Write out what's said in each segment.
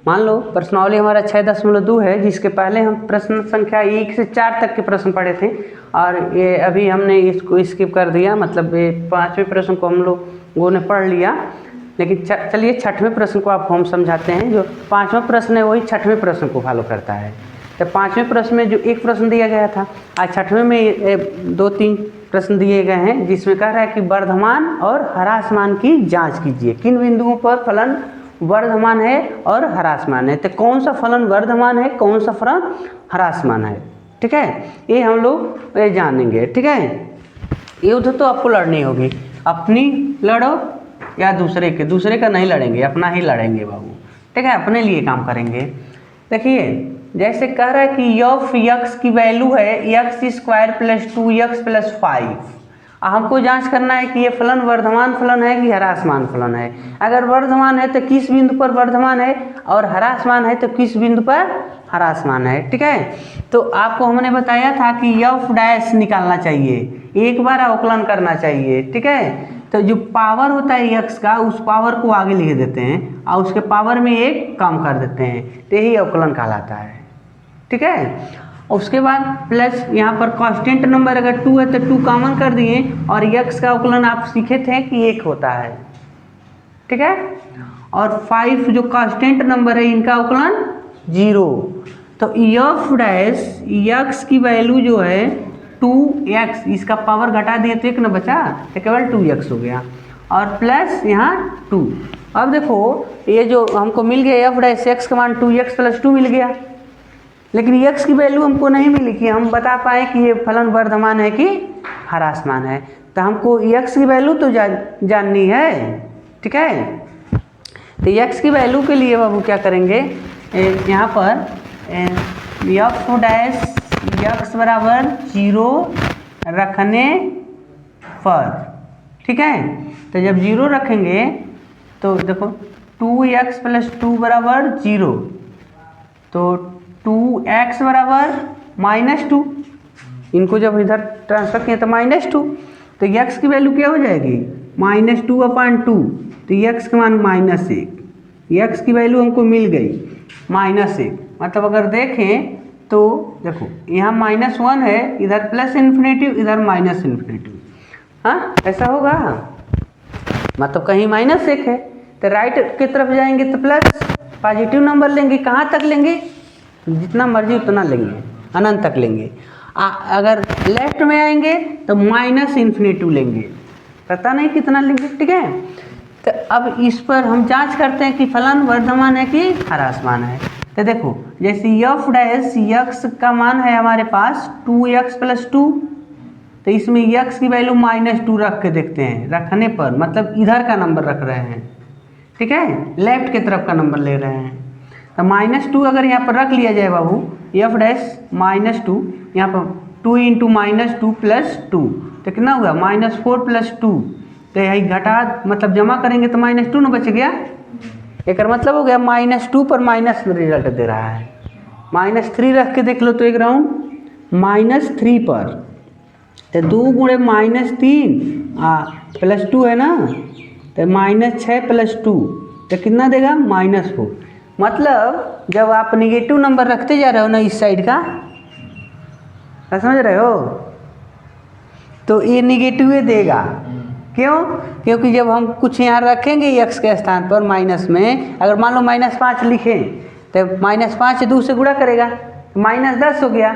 मान लो प्रश्नावली हमारा 6.2 है, जिसके पहले हम प्रश्न संख्या 1 से 4 तक के प्रश्न पढ़े थे और ये अभी हमने इसको स्किप कर दिया, मतलब ये 5वें प्रश्न को हम लोगों ने पढ़ लिया। लेकिन चलिए 6वें प्रश्न को आपको हम समझाते हैं। जो 5वां प्रश्न है वही 6वें प्रश्न को फॉलो करता है। तो 5वें प्रश्न में जो एक प्रश्न दिया गया था, आज 6वें में 2-3 प्रश्न दिए गए हैं, जिसमें कह रहा है कि वर्धमान और ह्रासमान की जांच कीजिए। किन बिंदुओं पर फलन वर्धमान है और ह्रासमान है। तो कौन सा फलन वर्धमान है, कौन सा फलन ह्रासमान है, ठीक है, ये हम लोग जानेंगे। ठीक है, युद्ध तो आपको लड़नी होगी, अपनी लड़ो या दूसरे का नहीं लड़ेंगे, अपना ही लड़ेंगे बाबू। ठीक है, अपने लिए काम करेंगे। देखिए जैसे कह रहा है कि एफ यक्स की वैल्यू है x² + 2x + 5। हमको जांच करना है कि ये फलन वर्धमान फलन है कि ह्रासमान फलन है। अगर वर्धमान है तो किस बिंदु पर वर्धमान है और ह्रासमान है तो किस बिंदु पर ह्रासमान है। ठीक है, तो आपको हमने बताया था कि f' निकालना चाहिए, एक बार अवकलन करना चाहिए। ठीक है, तो जो पावर होता है x का, उस पावर को आगे लिख देते हैं और उसके पावर में एक कम कर देते हैं, तो यही अवकलन कहलाता है। ठीक है, उसके बाद प्लस यहाँ पर कांस्टेंट नंबर अगर 2 है तो 2 कॉमन कर दिए और x का अवकलन आप सीखे थे कि 1 होता है। ठीक है, और 5 जो कांस्टेंट नंबर है इनका अवकलन 0। तो f' की वैल्यू जो है 2x, इसका पावर घटा दिए तो 1 न बचा, तो केवल 2x हो गया और प्लस यहाँ 2। अब देखो ये जो हमको मिल गया f' का मान 2x + 2 मिल गया, लेकिन x की वैल्यू हमको नहीं मिली कि हम बता पाए कि ये फलन वर्धमान है कि ह्रासमान है। तो हमको x की वैल्यू तो जाननी है। ठीक है, तो x की वैल्यू के लिए बाबू क्या करेंगे, यहाँ पर f' x = 0 रखने पर, ठीक है, तो जब 0 रखेंगे तो देखो 2x + 2 = 0, तो 2x = -2, इनको जब इधर ट्रांसफर किए तो -2, तो x की वैल्यू क्या हो जाएगी -2/2, तो x का मान -1। x की वैल्यू हमको मिल गई -1, मतलब अगर देखें तो देखो यहाँ -1 है, इधर +∞, इधर -∞। हाँ, ऐसा होगा, मतलब कहीं -1 है तो राइट की तरफ जाएंगे तो प्लस पॉजिटिव नंबर लेंगे। कहाँ तक लेंगे, जितना मर्जी उतना लेंगे, अनंत तक लेंगे। अगर लेफ्ट में आएंगे तो -∞ लेंगे, पता नहीं कितना लेंगे। ठीक है, तो अब इस पर हम जांच करते हैं कि फलन वर्धमान है कि ह्रासमान है। तो देखो जैसे f' का मान है हमारे पास 2x + 2, तो इसमें x की वैल्यू -2 रख के देखते हैं, रखने पर मतलब इधर का नंबर रख रहे हैं। ठीक है, लेफ्ट की तरफ का नंबर ले रहे हैं। तो -2 अगर यहाँ पर रख लिया जाए बाबू, f' -2, यहाँ पर 2 × -2 + 2, तो कितना हुआ -4 + 2, तो यही घटा मतलब जमा करेंगे तो -2 न बच गया। एक मतलब हो गया -2 पर माइनस रिजल्ट दे रहा है। -3 रख के देख लो तो एक राउंड -3 पर, तो 2 × -3 + 2 है ना, तो -6 + 2, तो कितना देगा -4। मतलब जब आप निगेटिव नंबर रखते जा रहे हो ना इस साइड का, समझ रहे हो, तो ये निगेटिव देगा। क्यों, क्योंकि जब हम कुछ यहाँ रखेंगे x के स्थान पर माइनस में, अगर मान लो -5 लिखें तो -5 2 से गुणा करेगा तो -10 हो गया,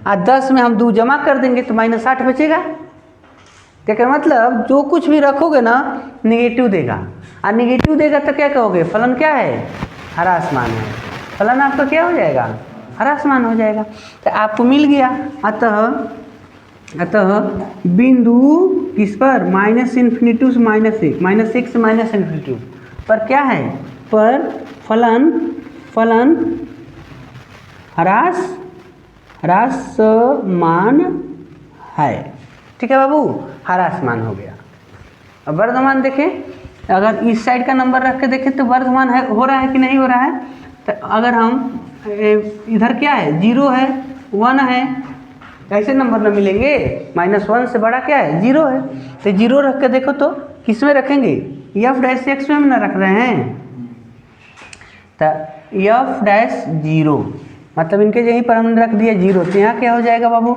और 10 में हम 2 जमा कर देंगे तो -8 बचेगा। क्या मतलब जो कुछ भी रखोगे ना निगेटिव देगा, और निगेटिव देगा तो क्या कहोगे, फलन क्या है, ह्रासमान है। फलन आपका क्या हो जाएगा, ह्रासमान हो जाएगा। तो आपको मिल गया। अतः बिंदु किस पर, -∞ से -1, -1 से -∞ पर क्या है, पर फलन ह्रासमान है। ठीक है बाबू, ह्रासमान हो गया। अब वर्धमान देखें, अगर इस साइड का नंबर रख के देखें तो वर्धमान है, हो रहा है कि नहीं हो रहा है। तो अगर हम इधर क्या है, 0 है, 1 है, ऐसे नंबर न मिलेंगे। -1 से बड़ा क्या है, 0 है, तो 0 रख के देखो तो किस में रखेंगे, f' में न रख रहे हैं। तो एफ डैश जीरो, मतलब इनके यहीं पर हमने रख दिया जीरो, तो यहाँ क्या हो जाएगा बाबू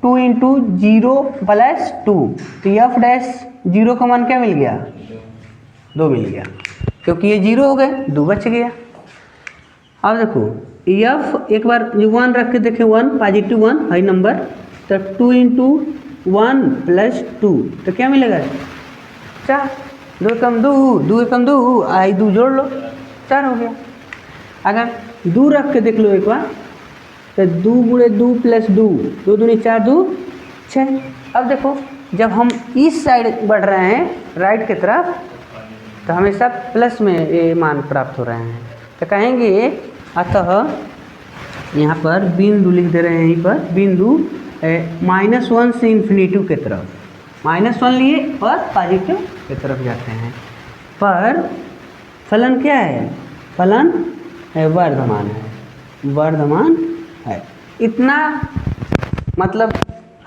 2 इंटू जीरो प्लस 2, तो एफ डैश जीरो का मान क्या मिल गया 2 मिल गया, क्योंकि ये जीरो हो गए 2 बच गया। अब देखो एफ एक बार 1 रख के देखें, 1 पॉजिटिव 1 हाई नंबर, तो 2 इंटू 1 प्लस 2, तो क्या मिलेगा 4, 2 कम 2, 2 कम 2, आई 2 जोड़ लो 4 हो गया। अगर 2 रख के देख लो एक बार, तो 2 गुणे 2 प्लस 2, 2 दूनी 4, 2 6। अब देखो जब हम इस साइड बढ़ रहे हैं राइट की तरफ, तो हमेशा प्लस में ये मान प्राप्त हो रहे हैं, तो कहेंगे अतः यहाँ पर बिंदु लिख दे रहे हैं, यहीं पर बिंदु -1 से इन्फिनेटिव की तरफ, -1 लिए और पॉजिटिव की तरफ जाते हैं, पर फलन क्या है, फलन वर्धमान है, वर्धमान है। इतना मतलब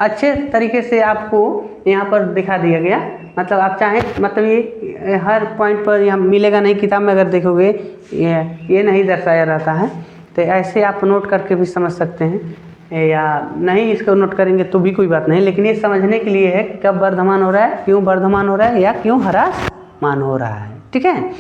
अच्छे तरीके से आपको यहाँ पर दिखा दिया गया, मतलब आप चाहें, मतलब ये हर पॉइंट पर यहाँ मिलेगा नहीं, किताब में अगर देखोगे ये नहीं दर्शाया रहता है, तो ऐसे आप नोट करके भी समझ सकते हैं, या नहीं इसको नोट करेंगे तो भी कोई बात नहीं, लेकिन ये समझने के लिए है कब वर्धमान हो रहा है, क्यों वर्धमान हो रहा है, या क्यों ह्रासमान हो रहा है। ठीक है,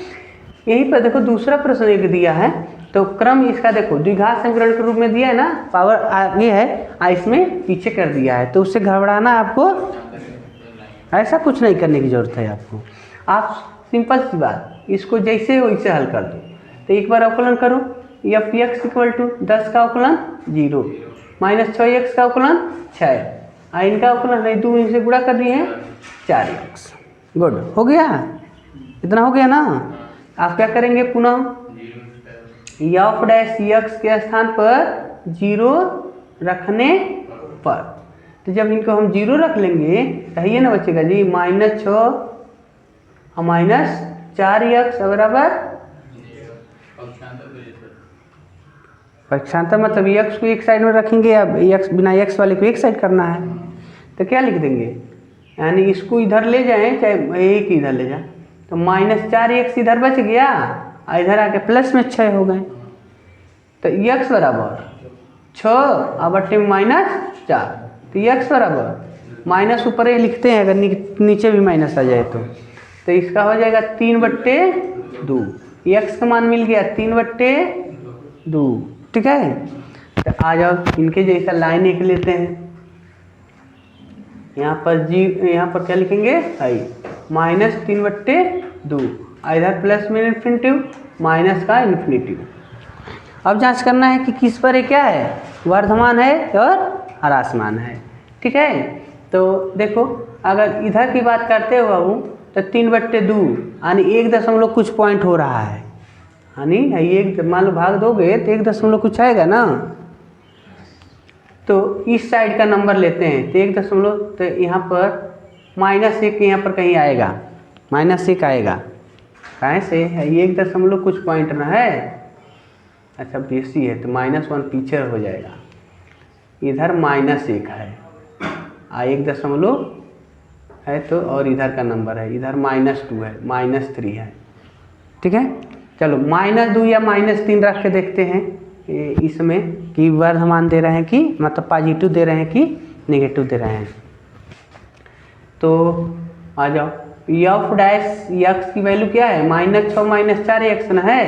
यहीं पर देखो दूसरा प्रश्न एक दिया है, तो क्रम इसका देखो द्विघात समीकरण के रूप में दिया है ना, पावर आगे है इसमें पीछे कर दिया है, तो उससे घबराना आपको ऐसा कुछ नहीं करने की ज़रूरत है आपको। आप सिंपल सी बात इसको जैसे हो वैसे हल कर दो। तो एक बार अवकलन करो, एफ एक्स इक्वल टू 10 का अवकलन 0 माइनस 6x का अवकलन 6, इनका अवकलन नहीं 2 इनसे गुणा कर दिए हैं 4x। गुड, हो गया, इतना हो गया ना। आप क्या करेंगे, पुनः एफ डैश एक्स के स्थान पर 0 रखने पर, तो जब इनको हम 0 रख लेंगे तो ये ना बचेगा जी -6 और -4x बराबर पक्षांतर, मतलब x को एक साइड में रखेंगे, अब x बिना x वाले को एक साइड करना है, तो क्या लिख देंगे, यानी इसको इधर ले जाएं चाहे एक इधर ले जाए, तो -4x इधर बच गया, इधर आके प्लस में 6 हो गए, तो x बराबर 6 और बट्टे में -4, तो x बराबर माइनस ऊपर ये लिखते हैं, अगर नीचे भी माइनस आ जाए तो इसका हो जाएगा 3/2, x का मान मिल गया 3/2। ठीक है, तो आ जाओ इनके जैसा लाइन एक लेते हैं, यहाँ पर क्या लिखेंगे -3/2, इधर प्लस में इन्फिनिटिव, माइनस का इन्फिनिटिव। अब जांच करना है कि किस पर ये क्या है, वर्धमान है और ह्रासमान है। ठीक है, तो देखो अगर इधर की बात करते हो बाबू, तो 3/2 यानी 1 कुछ पॉइंट हो रहा है, यानी एक मान लो भाग दोगे तो 1 कुछ आएगा ना, तो इस साइड का नंबर लेते हैं, तो 1 तो यहाँ पर -1 यहाँ पर कहीं आएगा, -1 आएगा, कहाँ से 1 कुछ पॉइंट ना है, अच्छा बेसी है तो -1 पीछे हो जाएगा, इधर -1 है, 1 है तो, और इधर का नंबर है, इधर -2 है, -3 है। ठीक है, चलो -2 या -3 रख के देखते हैं इसमें कि वर्धमान दे रहे हैं कि मतलब पॉजिटिव दे रहे हैं कि नेगेटिव दे रहे हैं। तो आ जाओ, एफ डैश एक्स की वैल्यू क्या है, -6 -4x ना है,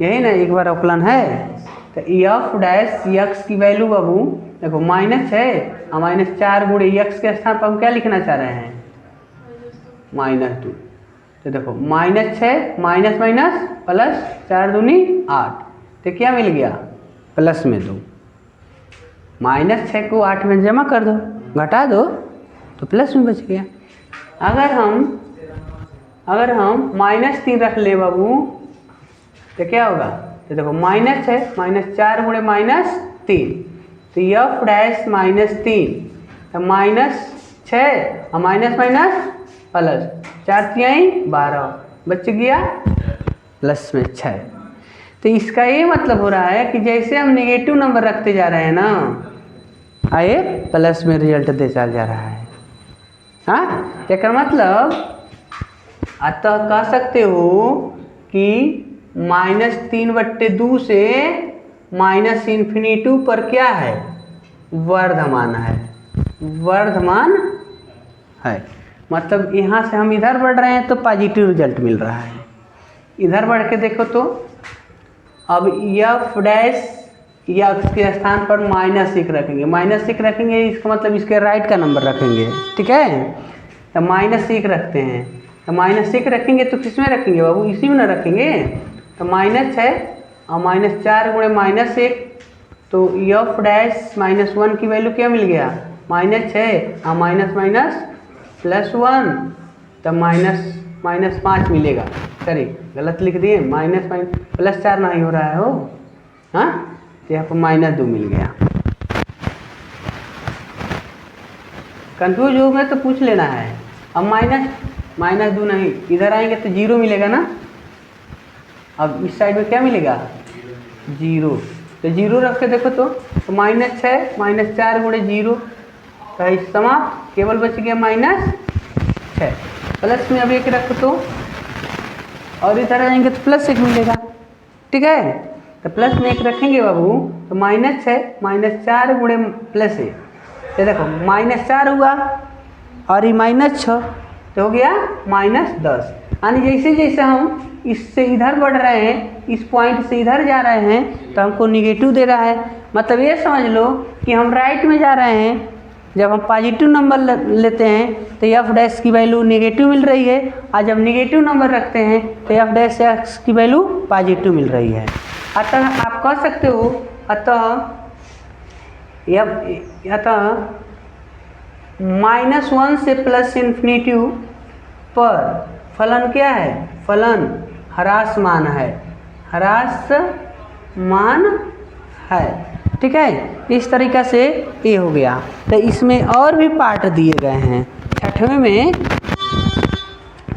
यही ना एक बार अवकलन है, तो एफ डैश एक्स की वैल्यू बाबू देखो -6 और -4 गुणे एक्स के स्थान पर हम क्या लिखना चाह रहे हैं -2, तो देखो -6 माइनस माइनस प्लस 4 दूनी 8, तो क्या मिल गया प्लस में 2, -6 को 8 में जमा कर दो, घटा दो तो प्लस में बच गया। अगर हम -3 रख ले बाबू तो क्या होगा, तो देखो -6 -4 गुणे -3, तो एफ डैश -3, तो -6 और माइनस माइनस प्लस 4 × 12 बच गया प्लस में 6। तो इसका ये मतलब हो रहा है कि जैसे हम नेगेटिव नंबर रखते जा रहे हैं ना, आए प्लस में रिजल्ट दे जा रहा है। हाँ, इसका मतलब अतः कह सकते हो कि -3/2 से -∞ पर क्या है, वर्धमान है, वर्धमान है। मतलब यहाँ से हम इधर बढ़ रहे हैं तो पॉजिटिव रिजल्ट मिल रहा है। इधर बढ़ के देखो तो अब f डैश x के स्थान पर -1 रखेंगे, -1 रखेंगे, इसका मतलब इसके राइट का नंबर रखेंगे, ठीक है। तो -1 रखते हैं, तो -1 रखेंगे तो किस में रखेंगे बाबू, इसी में ना रखेंगे। तो -6 और -4 गुणे -1, तो f डैश -1 की वैल्यू क्या मिल गया, -6 और माइनस +1, तो -5 मिलेगा। सॉरी गलत लिख दिए, +4 नहीं हो रहा है हो, हाँ, तो यहाँ पर -2 मिल गया। कंफ्यूज हो गए तो पूछ लेना है। अब -2 नहीं, इधर आएंगे तो 0 मिलेगा ना। अब इस साइड में क्या मिलेगा, 0, तो 0 रख के देखो तो -6 -4 गुणे 0, तो समाप्त, केवल बच गया -6। प्लस में अब 1 रखो तो, और इधर आएंगे तो +1 मिलेगा, ठीक है। तो प्लस में 1 रखेंगे बाबू, तो -6 -4 गुणे +1, तो देखो -4 हुआ और ये -6, तो हो गया -10। यानी जैसे जैसे हम इससे इधर बढ़ रहे हैं, इस पॉइंट से इधर जा रहे हैं, तो हमको निगेटिव दे रहा है। मतलब ये समझ लो कि हम राइट में जा रहे हैं। जब हम पॉजिटिव नंबर लेते हैं तो f डैश की वैल्यू निगेटिव मिल रही है, और जब निगेटिव नंबर रखते हैं तो f डैश x की वैल्यू पॉजिटिव मिल रही है। अतः आप कह सकते हो, अतः -1 से +∞ पर फलन क्या है, फलन ह्रासमान है, ह्रासमान है, ठीक है। इस तरीक़ा से ये हो गया। तो इसमें और भी पार्ट दिए गए हैं।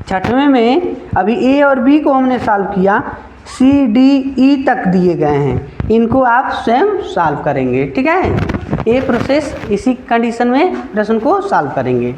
छठवें में अभी ए और बी को हमने सॉल्व किया, सी डी ई तक दिए गए हैं, इनको आप स्वयं सॉल्व करेंगे, ठीक है। ये प्रोसेस इसी कंडीशन में प्रश्न को सॉल्व करेंगे।